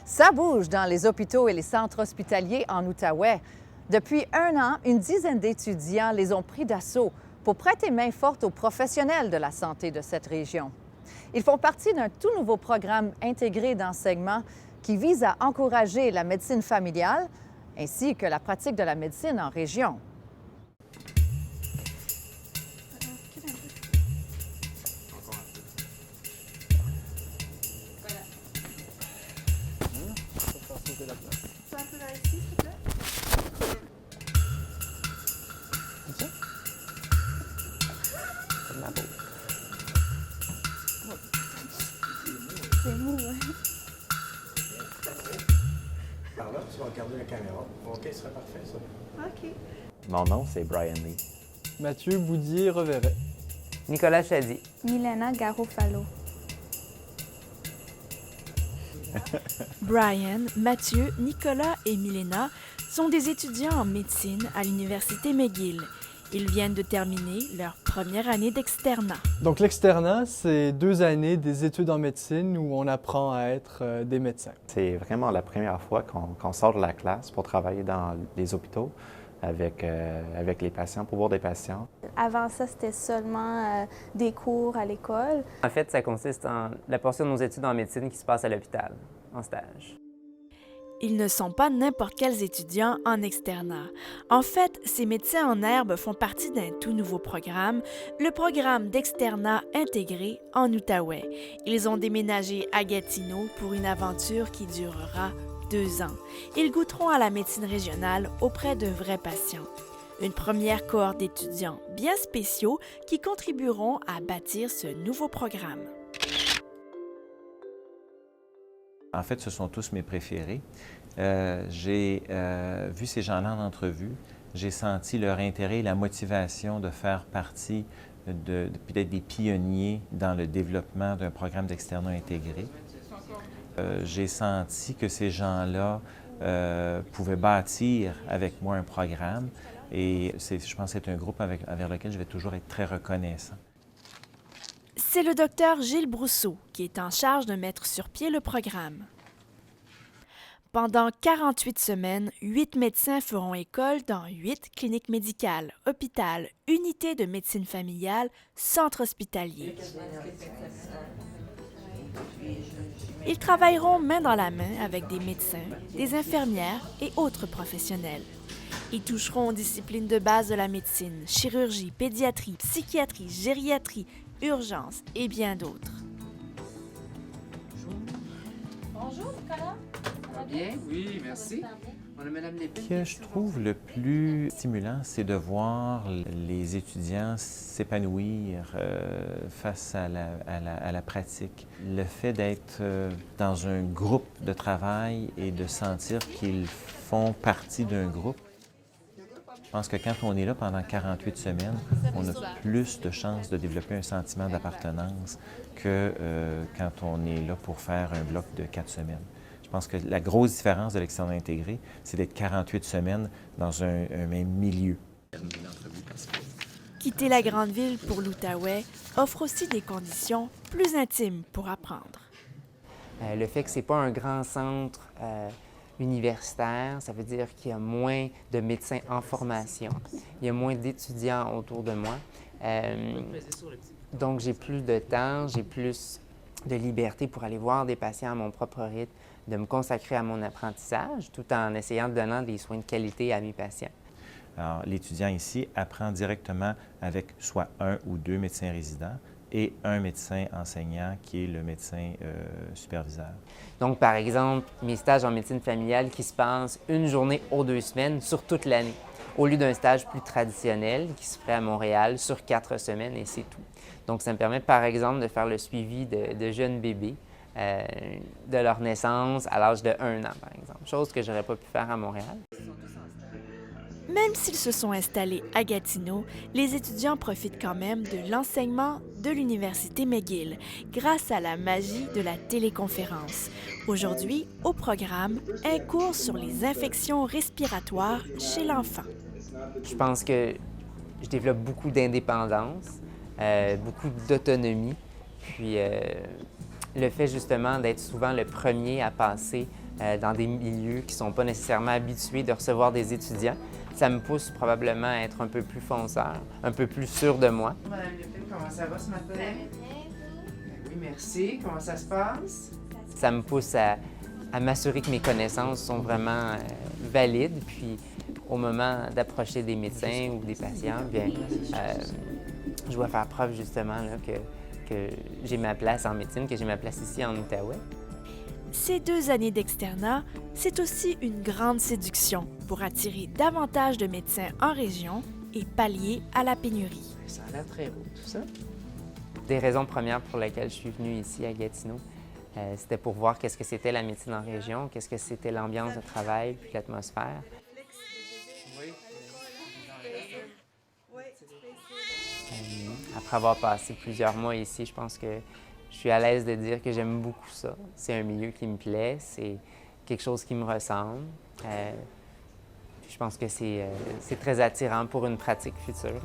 Ça bouge dans les hôpitaux et les centres hospitaliers en Outaouais. Depuis un an, une dizaine d'étudiants les ont pris d'assaut pour prêter main forte aux professionnels de la santé de cette région. Ils font partie d'un tout nouveau programme intégré d'enseignement qui vise à encourager la médecine familiale ainsi que la pratique de la médecine en région. C'est mou, ouais. Par là, tu vas regarder la caméra. OK, ce serait parfait, ça. OK. Mon nom, c'est Brian Lee. Mathieu Boudier-Reverret. Nicolas Chady. Milena Garofalo. Brian, Mathieu, Nicolas et Milena sont des étudiants en médecine à l'Université McGill. Ils viennent de terminer leur première année d'externat. Donc l'externat, c'est 2 années des études en médecine où on apprend à être des médecins. C'est vraiment la première fois qu'on sort de la classe pour travailler dans les hôpitaux avec les patients, pour voir des patients. Avant ça, c'était seulement des cours à l'école. En fait, ça consiste en la portion de nos études en médecine qui se passe à l'hôpital, en stage. Ils ne sont pas n'importe quels étudiants en externat. En fait, ces médecins en herbe font partie d'un tout nouveau programme, le programme d'externat intégré en Outaouais. Ils ont déménagé à Gatineau pour une aventure qui durera 2 ans. Ils goûteront à la médecine régionale auprès de vrais patients. Une première cohorte d'étudiants bien spéciaux qui contribueront à bâtir ce nouveau programme. En fait, ce sont tous mes préférés. J'ai vu ces gens-là en entrevue. J'ai senti leur intérêt et la motivation de faire partie peut-être des pionniers dans le développement d'un programme d'externat intégré. J'ai senti que ces gens-là pouvaient bâtir avec moi un programme et je pense que c'est un groupe envers lequel je vais toujours être très reconnaissant. C'est le docteur Gilles Brousseau qui est en charge de mettre sur pied le programme. Pendant 48 semaines, 8 médecins feront école dans 8 cliniques médicales, hôpitaux, unités de médecine familiale, centres hospitaliers. Ils travailleront main dans la main avec des médecins, des infirmières et autres professionnels. Ils toucheront aux disciplines de base de la médecine, chirurgie, pédiatrie, psychiatrie, gériatrie, urgence et bien d'autres. Bonjour, Nicolas. Ça va bien? Oui, merci. On a Mme Lépine. Ce que je trouve le plus stimulant, c'est de voir les étudiants s'épanouir face à la pratique. Le fait d'être dans un groupe de travail et de sentir qu'ils font partie d'un groupe. Je pense que quand on est là pendant 48 semaines, on a plus de chances de développer un sentiment d'appartenance que quand on est là pour faire un bloc de 4 semaines. Je pense que la grosse différence de l'externat intégré, c'est d'être 48 semaines dans un même milieu. Quitter la grande ville pour l'Outaouais offre aussi des conditions plus intimes pour apprendre. Le fait que ce n'est pas un grand centre universitaire, ça veut dire qu'il y a moins de médecins en formation, il y a moins d'étudiants autour de moi. Donc, j'ai plus de temps, j'ai plus de liberté pour aller voir des patients à mon propre rythme, de me consacrer à mon apprentissage, tout en essayant de donner des soins de qualité à mes patients. Alors, l'étudiant ici apprend directement avec soit 1 ou 2 médecins résidents et un médecin enseignant qui est le médecin superviseur. Donc, par exemple, mes stages en médecine familiale qui se passent une journée aux 2 semaines sur toute l'année, au lieu d'un stage plus traditionnel qui se ferait à Montréal sur 4 semaines et c'est tout. Donc, ça me permet, par exemple, de faire le suivi de jeunes bébés de leur naissance à l'âge de 1 an, par exemple, chose que je n'aurais pas pu faire à Montréal. Même s'ils se sont installés à Gatineau, les étudiants profitent quand même de l'enseignement de l'Université McGill grâce à la magie de la téléconférence. Aujourd'hui, au programme, un cours sur les infections respiratoires chez l'enfant. Je pense que je développe beaucoup d'indépendance, beaucoup d'autonomie, Puis le fait justement d'être souvent le premier à passer dans des milieux qui ne sont pas nécessairement habitués de recevoir des étudiants, ça me pousse probablement à être un peu plus fonceur, un peu plus sûr de moi. Madame Lepine, comment ça va ce matin? Ben oui, merci. Comment ça se passe? Ça me pousse à m'assurer que mes connaissances sont vraiment valides. Puis au moment d'approcher des médecins ou des patients, bien, je dois faire preuve justement là, que j'ai ma place en médecine, que j'ai ma place ici en Outaouais. Ces 2 années d'externat, c'est aussi une grande séduction pour attirer davantage de médecins en région et pallier à la pénurie. Ça a l'air très beau, tout ça. Des raisons premières pour lesquelles je suis venu ici à Gatineau, c'était pour voir qu'est-ce que c'était la médecine en région, qu'est-ce que c'était l'ambiance de travail puis l'atmosphère. Après avoir passé plusieurs mois ici, je pense que je suis à l'aise de dire que j'aime beaucoup ça. C'est un milieu qui me plaît, c'est quelque chose qui me ressemble. Je pense que c'est très attirant pour une pratique future.